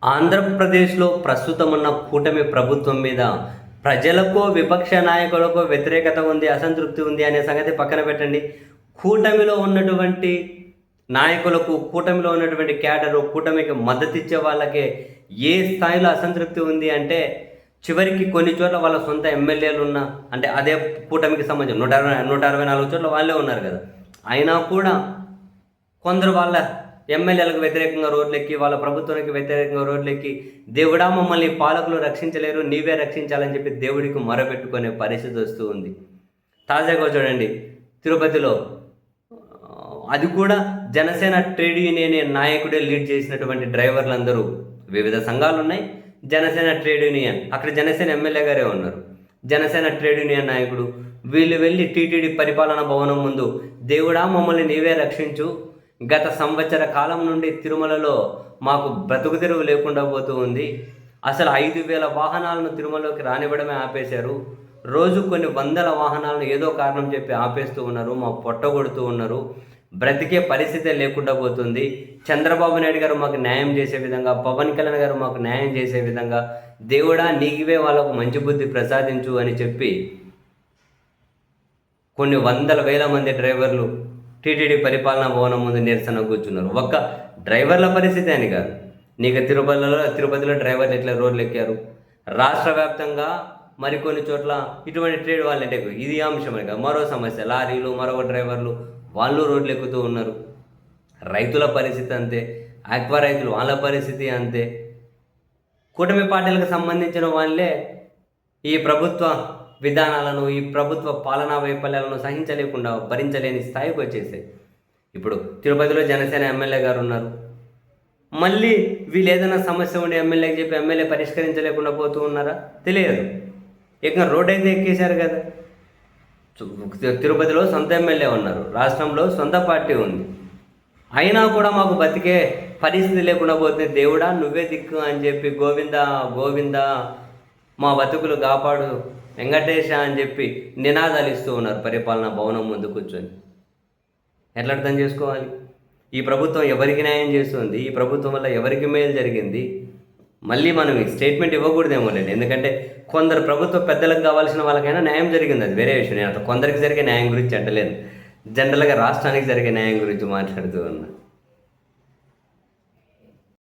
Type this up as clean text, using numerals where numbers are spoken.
ఆంధ్రప్రదేశ్‌లో ప్రస్తుతం ఉన్న కూటమి ప్రభుత్వం మీద ప్రజలకో, విపక్ష నాయకులకో వ్యతిరేకత ఉంది, అసంతృప్తి ఉంది అనే సంగతి పక్కన పెట్టండి. కూటమిలో ఉన్నటువంటి నాయకులకు, కూటమిలో ఉన్నటువంటి క్యాడరు, కూటమికి మద్దతిచ్చే వాళ్ళకే ఏ స్థాయిలో అసంతృప్తి ఉంది అంటే, చివరికి కొన్ని చోట్ల వాళ్ళ సొంత ఎమ్మెల్యేలున్న అంటే అదే కూటమికి సంబంధించి 164 చోట్ల వాళ్ళే ఉన్నారు కదా! అయినా కూడా కొందరు వాళ్ళ ఎమ్మెల్యేలకు వ్యతిరేకంగా రోడ్లెక్కి, వాళ్ళ ప్రభుత్వానికి వ్యతిరేకంగా రోడ్లెక్కి, దేవుడా మమ్మల్ని పాలకులు రక్షించలేరు, నీవే రక్షించాలని చెప్పి దేవుడికి మొరపెట్టుకునే పరిస్థితి వస్తూ ఉంది. తాజాగా చూడండి, తిరుపతిలో అది కూడా జనసేన ట్రేడ్ యూనియన్ నాయకుడే లీడ్ చేసినటువంటి డ్రైవర్లందరూ, వివిధ సంఘాలున్నాయి. జనసేన ట్రేడ్ యూనియన్, అక్కడ జనసేన ఎమ్మెల్యే గారే ఉన్నారు. జనసేన ట్రేడ్ యూనియన్ నాయకుడు వీళ్ళు వెళ్ళి టీటీడీ పరిపాలనా భవనం ముందు, దేవుడా మమ్మల్ని నీవే రక్షించు, గత సంవత్సర కాలం నుండి తిరుమలలో మాకు బ్రతుకుతెరువు లేకుండా పోతూ ఉంది. అసలు 5,000 వాహనాలను తిరుమలలోకి రానివ్వడమే ఆపేశారు. రోజు కొన్ని వందల వాహనాలను ఏదో కారణం చెప్పి ఆపేస్తూ ఉన్నారు, మా పొట్టగొడుతూ ఉన్నారు. బ్రతికే పరిస్థితే లేకుండా పోతుంది. చంద్రబాబు నాయుడు గారు మాకు న్యాయం చేసే విధంగా, పవన్ కళ్యాణ్ గారు మాకు న్యాయం చేసే విధంగా, దేవుడా నీకివే వాళ్ళకు మంచి బుద్ధి ప్రసాదించు అని చెప్పి కొన్ని వందల వేల మంది డ్రైవర్లు టీటీడీ పరిపాలనా భవనం ముందు నిరసన కూర్చున్నారు. ఒక్క డ్రైవర్ల పరిస్థితి అని కాదు, నీకు తిరుపతిలో డ్రైవర్లు ఎట్లా రోడ్లు ఎక్కారు, రాష్ట్ర వ్యాప్తంగా మరికొన్ని చోట్ల ఇటువంటి ట్రేడ్ వాళ్ళు అంటే ఇది అంశమే కాదు, మరో సమస్య లారీలు, మరొక డ్రైవర్లు వాళ్ళు రోడ్లు ఎక్కుతూ ఉన్నారు. రైతుల పరిస్థితి అంతే, ఆక్వా రైతులు వాళ్ళ పరిస్థితి అంతే. కూటమి పార్టీలకు సంబంధించిన వాళ్ళే ఈ ప్రభుత్వ విధానాలను, ఈ ప్రభుత్వ పాలనా వైఫల్యాలను సహించలేకుండా భరించలేని స్థాయికి వచ్చేసాయి. ఇప్పుడు తిరుపతిలో జనసేన ఎమ్మెల్యే గారు ఉన్నారు. మళ్ళీ వీళ్ళు ఏదైనా సమస్య ఉండి ఎమ్మెల్యేకి చెప్పి ఎమ్మెల్యే పరిష్కరించలేకుండా పోతూ ఉన్నారా? తెలియదు. ఏకంగా రోడ్ అయితే ఎక్కేశారు కదా. తిరుపతిలో సొంత ఎమ్మెల్యే ఉన్నారు, రాష్ట్రంలో సొంత పార్టీ ఉంది. అయినా కూడా మాకు బతికే పరిస్థితి లేకుండా పోతే దేవుడా నువ్వే దిక్కు అని చెప్పి గోవిందా గోవిందా మా బతుకులు కాపాడు వెంకటేశ అని చెప్పి నినాదాలు ఇస్తూ ఉన్నారు పరిపాలనా భవనం ముందు కూర్చొని. ఎట్లా అర్థం చేసుకోవాలి? ఈ ప్రభుత్వం ఎవరికి న్యాయం చేస్తుంది? ఈ ప్రభుత్వం వల్ల ఎవరికి మేలు జరిగింది? మళ్ళీ మనం ఈ స్టేట్మెంట్ ఇవ్వకూడదేమోలేండి, ఎందుకంటే కొందరు ప్రభుత్వ పెద్దలకు కావాల్సిన వాళ్ళకైనా న్యాయం జరిగింది, అది వేరే విషయం. నేను అట్లా కొందరికి జరిగే న్యాయం గురించి అంటలేదు, జనరల్గా రాష్ట్రానికి జరిగే న్యాయం గురించి మాట్లాడుతూ ఉన్నా.